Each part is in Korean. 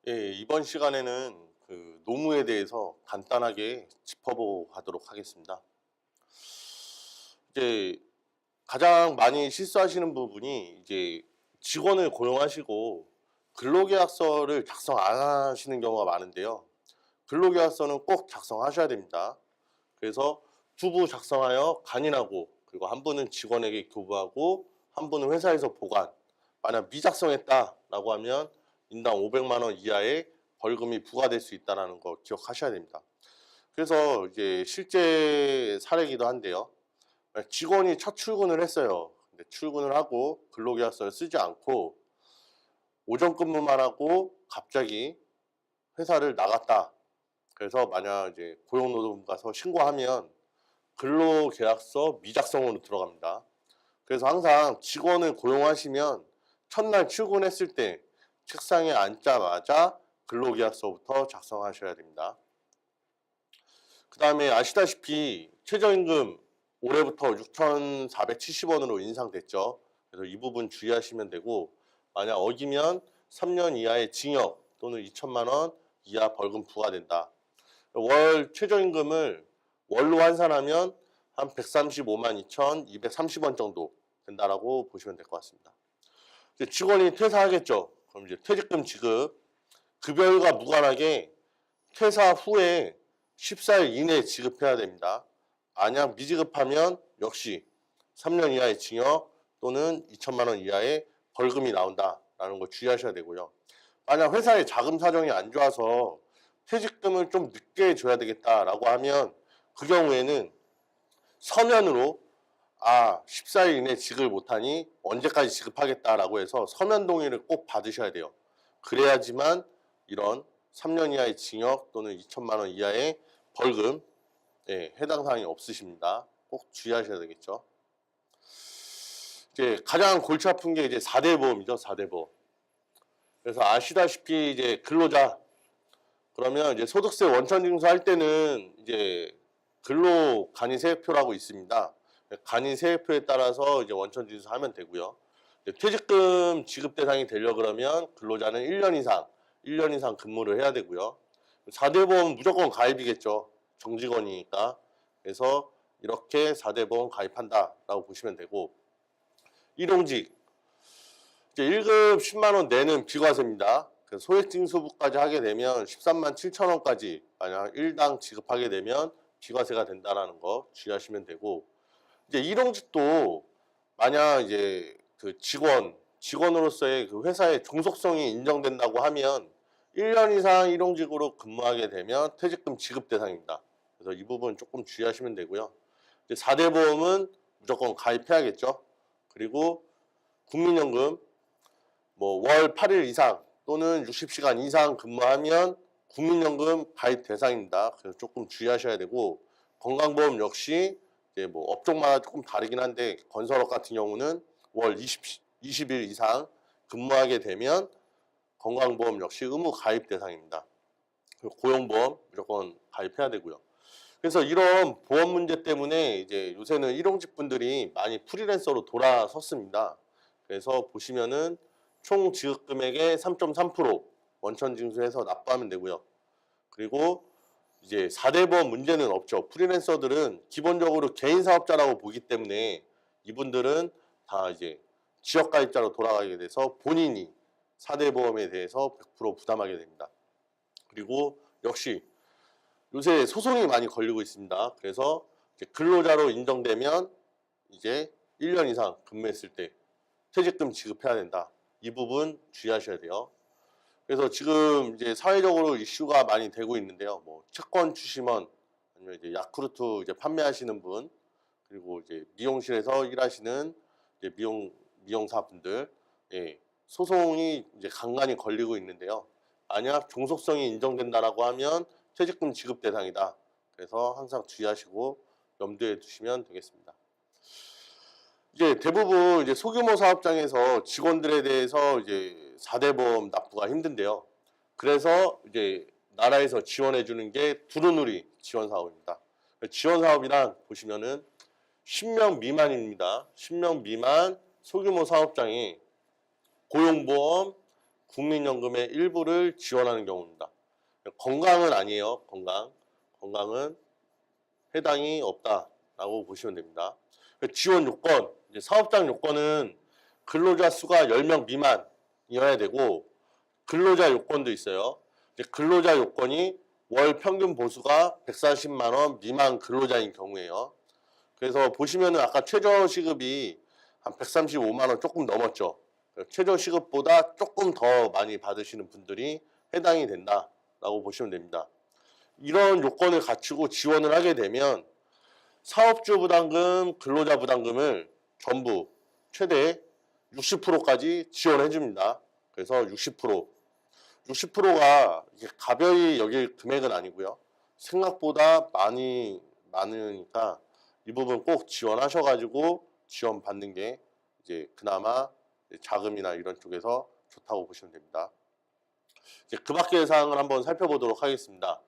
예, 이번 시간에는 노무에 대해서 간단하게 짚어보고 가도록 하겠습니다. 이제 가장 많이 실수하시는 부분이 이제 직원을 고용하시고 근로계약서를 작성 안 하시는 경우가 많은데요. 근로계약서는 꼭 작성하셔야 됩니다. 그래서 두 부 작성하여 간인하고, 그리고 한 분은 직원에게 교부하고 한 분은 회사에서 보관. 만약 미작성했다라고 하면 인당 500만 원 이하의 벌금이 부과될 수 있다는 거 기억하셔야 됩니다. 그래서 이제 실제 사례이기도 한데요. 직원이 첫 출근을 했어요. 근데 출근을 하고 근로계약서를 쓰지 않고 오전 근무만 하고 갑자기 회사를 나갔다. 그래서 만약 이제 고용노동부 가서 신고하면 근로계약서 미작성으로 들어갑니다. 그래서 항상 직원을 고용하시면 첫날 출근했을 때 책상에 앉자마자 근로계약서부터 작성하셔야 됩니다. 그 다음에 아시다시피 최저임금 올해부터 6,470원으로 인상됐죠. 그래서 이 부분 주의하시면 되고, 만약 어기면 3년 이하의 징역 또는 2천만 원 이하 벌금 부과된다. 월 최저임금을 월로 환산하면 한 135만 2,230원 정도 된다라고 보시면 될 것 같습니다. 이제 직원이 퇴사하겠죠. 그럼 이제 퇴직금 지급, 급여일과 무관하게 퇴사 후에 14일 이내에 지급해야 됩니다. 만약 미지급하면 역시 3년 이하의 징역 또는 2천만 원 이하의 벌금이 나온다라는 거 주의하셔야 되고요. 만약 회사의 자금 사정이 안 좋아서 퇴직금을 좀 늦게 줘야 되겠다라고 하면 그 경우에는 서면으로 14일 이내 지급을 못하니 언제까지 지급하겠다라고 해서 서면 동의를 꼭 받으셔야 돼요. 그래야지만 이런 3년 이하의 징역 또는 2천만 원 이하의 벌금 해당 사항이 없으십니다. 꼭 주의하셔야 되겠죠. 이제 가장 골치 아픈 게 이제 4대 보험이죠. 4대 보험. 그래서 아시다시피 이제 근로자 그러면 이제 소득세 원천 징수할 때는 이제 근로 간이 세액표라고 있습니다. 간이 세액표에 따라서 이제 원천 징수하면 되고요. 퇴직금 지급 대상이 되려 그러면 근로자는 1년 이상 근무를 해야 되고요. 4대 보험은 무조건 가입이겠죠. 정직원이니까. 그래서 이렇게 4대 보험 가입한다라고 보시면 되고, 일용직 이제 1급 10만 원 내는 비과세입니다. 소액징수부까지 하게 되면 13만 7천 원까지 만약 1당 지급하게 되면 비과세가 된다라는 거 주의하시면 되고, 이제 일용직도 만약 이제 직원으로서의 그 회사의 종속성이 인정된다고 하면 1년 이상 일용직으로 근무하게 되면 퇴직금 지급 대상입니다. 그래서 이 부분 조금 주의하시면 되고요. 이제 4대 보험은 무조건 가입해야겠죠. 그리고 국민연금 월 8일 이상 또는 60시간 이상 근무하면 국민연금 가입 대상입니다. 그래서 조금 주의하셔야 되고, 건강보험 역시 이제 업종마다 조금 다르긴 한데 건설업 같은 경우는 월 20일 이상 근무하게 되면 건강보험 역시 의무 가입 대상입니다. 그리고 고용보험 무조건 가입해야 되고요. 그래서 이런 보험 문제 때문에 이제 요새는 일용직 분들이 많이 프리랜서로 돌아섰습니다. 그래서 보시면은 총 지급 금액의 3.3% 원천 징수해서 납부하면 되고요. 그리고 이제 4대 보험 문제는 없죠. 프리랜서들은 기본적으로 개인 사업자라고 보기 때문에 이분들은 다 이제 지역 가입자로 돌아가게 돼서 본인이 4대 보험에 대해서 100% 부담하게 됩니다. 그리고 역시 요새 소송이 많이 걸리고 있습니다. 그래서 이제 근로자로 인정되면 이제 1년 이상 근무했을 때 퇴직금 지급해야 된다. 이 부분 주의하셔야 돼요. 그래서 지금 이제 사회적으로 이슈가 많이 되고 있는데요. 채권 추심원 아니면 이제 야쿠르트 이제 판매하시는 분, 그리고 이제 미용실에서 일하시는 이제 미용사분들, 소송이 이제 간간히 걸리고 있는데요. 만약 종속성이 인정된다라고 하면 퇴직금 지급 대상이다. 그래서 항상 주의하시고 염두에 두시면 되겠습니다. 이제 대부분 이제 소규모 사업장에서 직원들에 대해서 이제 4대 보험 납부가 힘든데요. 그래서 이제 나라에서 지원해 주는 게 두루누리 지원 사업입니다. 지원 사업이란 보시면은 10명 미만입니다. 10명 미만 소규모 사업장이 고용보험, 국민연금의 일부를 지원하는 경우입니다. 건강은 아니에요. 건강은 해당이 없다라고 보시면 됩니다. 지원 요건, 이제 사업장 요건은 근로자 수가 10명 미만이어야 되고, 근로자 요건도 있어요. 근로자 요건이 월 평균 보수가 140만 원 미만 근로자인 경우에요. 그래서 보시면은 아까 최저시급이 한 135만 원 조금 넘었죠. 최저시급보다 조금 더 많이 받으시는 분들이 해당이 된다라고 보시면 됩니다. 이런 요건을 갖추고 지원을 하게 되면 사업주 부담금, 근로자 부담금을 전부 최대 60%까지 지원해 줍니다. 그래서 60%가 가벼이 여길 금액은 아니고요. 생각보다 많으니까 이 부분 꼭 지원하셔가지고 지원받는 게 이제 그나마 자금이나 이런 쪽에서 좋다고 보시면 됩니다. 이제 그 밖의 사항을 한번 살펴보도록 하겠습니다.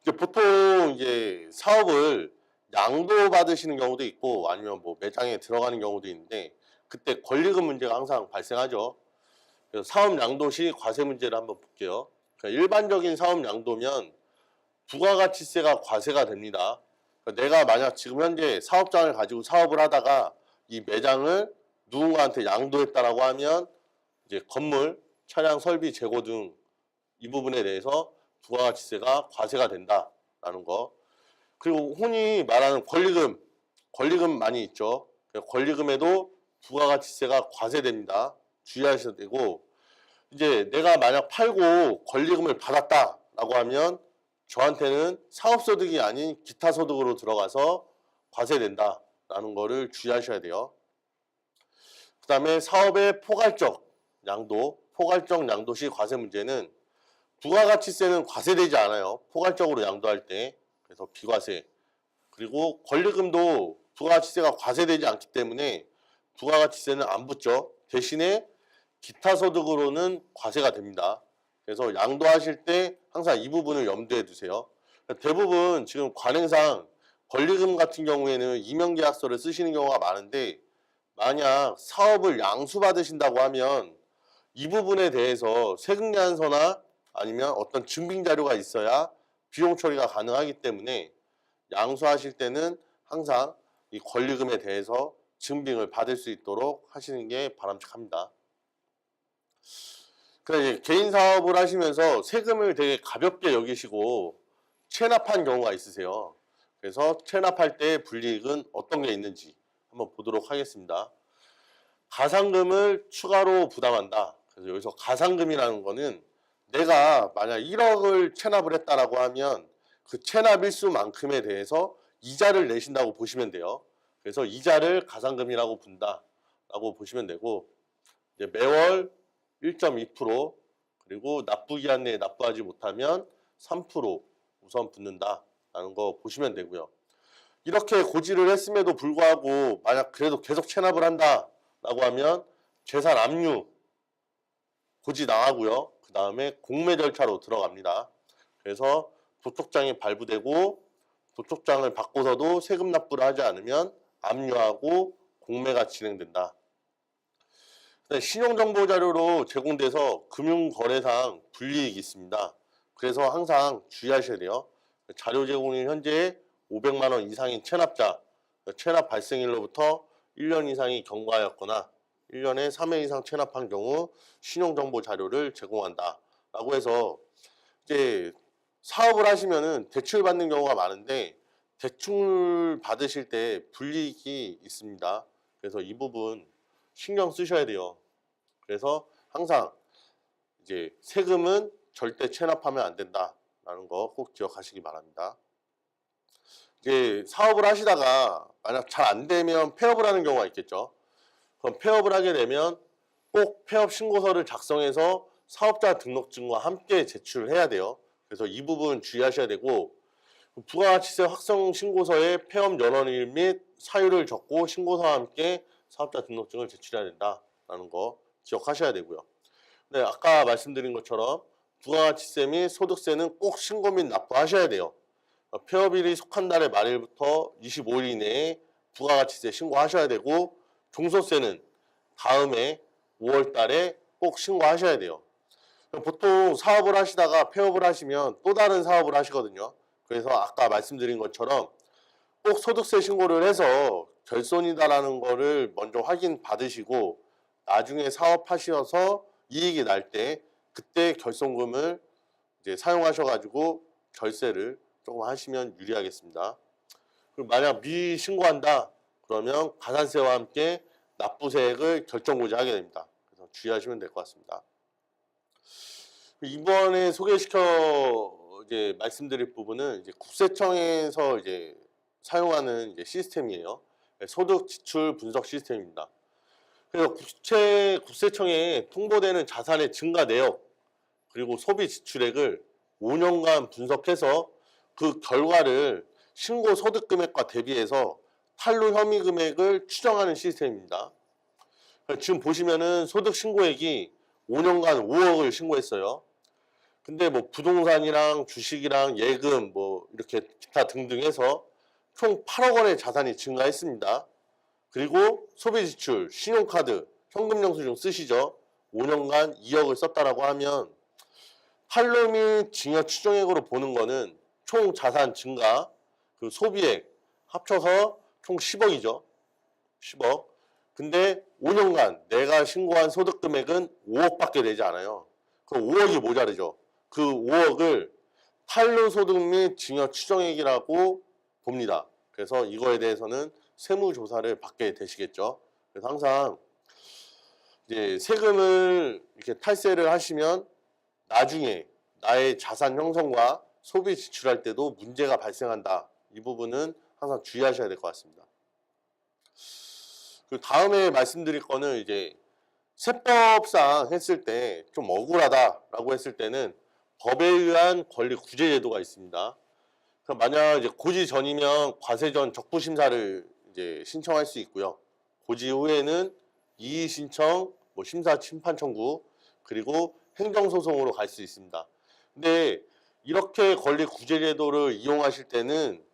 이제 보통 이제 사업을 양도 받으시는 경우도 있고 아니면 뭐 매장에 들어가는 경우도 있는데 그때 권리금 문제가 항상 발생하죠. 그래서 사업 양도 시 과세 문제를 한번 볼게요. 그러니까 일반적인 사업 양도면 부가가치세가 과세가 됩니다. 그러니까 내가 만약 지금 현재 사업장을 가지고 사업을 하다가 이 매장을 누군가한테 양도했다라고 하면 이제 건물, 차량, 설비, 재고 등 이 부분에 대해서 부가가치세가 과세가 된다라는 거. 그리고 흔히 말하는 권리금 많이 있죠. 권리금에도 부가가치세가 과세됩니다. 주의하셔야 되고, 이제 내가 만약 팔고 권리금을 받았다라고 하면 저한테는 사업소득이 아닌 기타소득으로 들어가서 과세된다라는 거를 주의하셔야 돼요. 그 다음에 사업의 포괄적 양도 시 과세 문제는 부가가치세는 과세되지 않아요. 포괄적으로 양도할 때. 그래서 비과세. 그리고 권리금도 부가가치세가 과세되지 않기 때문에 부가가치세는 안 붙죠. 대신에 기타소득으로는 과세가 됩니다. 그래서 양도하실 때 항상 이 부분을 염두에 두세요. 대부분 지금 관행상 권리금 같은 경우에는 임용계약서를 쓰시는 경우가 많은데 만약 사업을 양수받으신다고 하면 이 부분에 대해서 세금계산서나 아니면 어떤 증빙자료가 있어야 비용 처리가 가능하기 때문에 양수하실 때는 항상 이 권리금에 대해서 증빙을 받을 수 있도록 하시는 게 바람직합니다. 그래서 개인 사업을 하시면서 세금을 되게 가볍게 여기시고 체납한 경우가 있으세요. 그래서 체납할 때 불이익은 어떤 게 있는지 한번 보도록 하겠습니다. 가산금을 추가로 부담한다. 그래서 여기서 가산금이라는 거는 내가 만약 1억을 체납을 했다라고 하면 그 체납 일수만큼에 대해서 이자를 내신다고 보시면 돼요. 그래서 이자를 가산금이라고 분다라고 보시면 되고 이제 매월 1.2% 그리고 납부기한 내에 납부하지 못하면 3% 우선 붙는다라는 거 보시면 되고요. 이렇게 고지를 했음에도 불구하고 만약 그래도 계속 체납을 한다라고 하면 재산 압류 고지 나가고요. 그 다음에 공매 절차로 들어갑니다. 그래서 도촉장이 발부되고 도촉장을 받고서도 세금 납부를 하지 않으면 압류하고 공매가 진행된다. 신용정보 자료로 제공돼서 금융거래상 불이익이 있습니다. 그래서 항상 주의하셔야 돼요. 자료 제공일 현재 500만 원 이상인 체납자, 체납 발생일로부터 1년 이상이 경과하였거나 1년에 3회 이상 체납한 경우 신용정보 자료를 제공한다 라고 해서 이제 사업을 하시면은 대출 받는 경우가 많은데 대출 받으실 때 불이익이 있습니다. 그래서 이 부분 신경 쓰셔야 돼요. 그래서 항상 이제 세금은 절대 체납하면 안 된다라는 거 꼭 기억하시기 바랍니다. 이제 사업을 하시다가 만약 잘 안 되면 폐업을 하는 경우가 있겠죠. 그럼 폐업을 하게 되면 꼭 폐업 신고서를 작성해서 사업자 등록증과 함께 제출해야 돼요. 그래서 이 부분 주의하셔야 되고 부가가치세 확정 신고서에 폐업 연원일 및 사유를 적고 신고서와 함께 사업자 등록증을 제출해야 된다라는 거 기억하셔야 되고요. 네, 아까 말씀드린 것처럼 부가가치세 및 소득세는 꼭 신고 및 납부하셔야 돼요. 폐업일이 속한 달의 말일부터 25일 이내에 부가가치세 신고하셔야 되고 종소세는 다음해 5월 달에 꼭 신고하셔야 돼요. 보통 사업을 하시다가 폐업을 하시면 또 다른 사업을 하시거든요. 그래서 아까 말씀드린 것처럼 꼭 소득세 신고를 해서 결손이다라는 거를 먼저 확인 받으시고 나중에 사업하셔서 이익이 날 때 그때 결손금을 이제 사용하셔가지고 절세를 조금 하시면 유리하겠습니다. 그리고 만약 미신고한다 그러면 가산세와 함께 납부세액을 결정고지 하게 됩니다. 그래서 주의하시면 될 것 같습니다. 이번에 소개시켜 이제 말씀드릴 부분은 이제 국세청에서 이제 사용하는 이제 시스템이에요. 소득 지출 분석 시스템입니다. 그래서 국세청에 통보되는 자산의 증가 내역 그리고 소비 지출액을 5년간 분석해서 그 결과를 신고 소득 금액과 대비해서 탈루 혐의 금액을 추정하는 시스템입니다. 지금 보시면은 소득 신고액이 5년간 5억을 신고했어요. 근데 뭐 부동산이랑 주식이랑 예금 뭐 이렇게 기타 등등 해서 총 8억 원의 자산이 증가했습니다. 그리고 소비 지출, 신용카드, 현금 영수증 쓰시죠. 5년간 2억을 썼다라고 하면 탈루 및 증여 추정액으로 보는 거는 총 자산 증가, 그 소비액 합쳐서 총 10억이죠. 10억. 근데 5년간 내가 신고한 소득 금액은 5억밖에 되지 않아요. 그럼 5억이 모자르죠. 그 5억을 탈루 소득 및 증여 추정액이라고 봅니다. 그래서 이거에 대해서는 세무조사를 받게 되시겠죠. 그래서 항상 이제 세금을 이렇게 탈세를 하시면 나중에 나의 자산 형성과 소비 지출할 때도 문제가 발생한다. 이 부분은 항상 주의하셔야 될 것 같습니다. 그 다음에 말씀드릴 거는 이제 세법상 했을 때 좀 억울하다라고 했을 때는 법에 의한 권리 구제 제도가 있습니다. 만약 이제 고지 전이면 과세 전 적부 심사를 이제 신청할 수 있고요. 고지 후에는 이의 신청, 뭐 심사 심판 청구 그리고 행정 소송으로 갈 수 있습니다. 근데 이렇게 권리 구제 제도를 이용하실 때는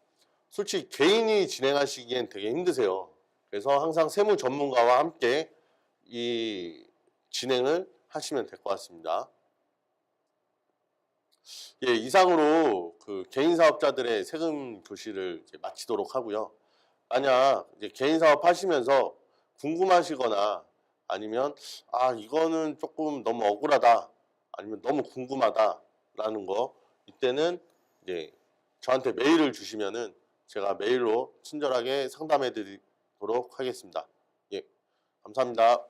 솔직히 개인이 진행하시기엔 되게 힘드세요. 그래서 항상 세무 전문가와 함께 이 진행을 하시면 될 것 같습니다. 예, 이상으로 그 개인 사업자들의 세금 교실을 이제 마치도록 하고요. 만약 이제 개인 사업 하시면서 궁금하시거나 아니면 이거는 조금 너무 억울하다 아니면 너무 궁금하다라는 거 이때는 이제 저한테 메일을 주시면은 제가 메일로 친절하게 상담해 드리도록 하겠습니다. 예, 감사합니다.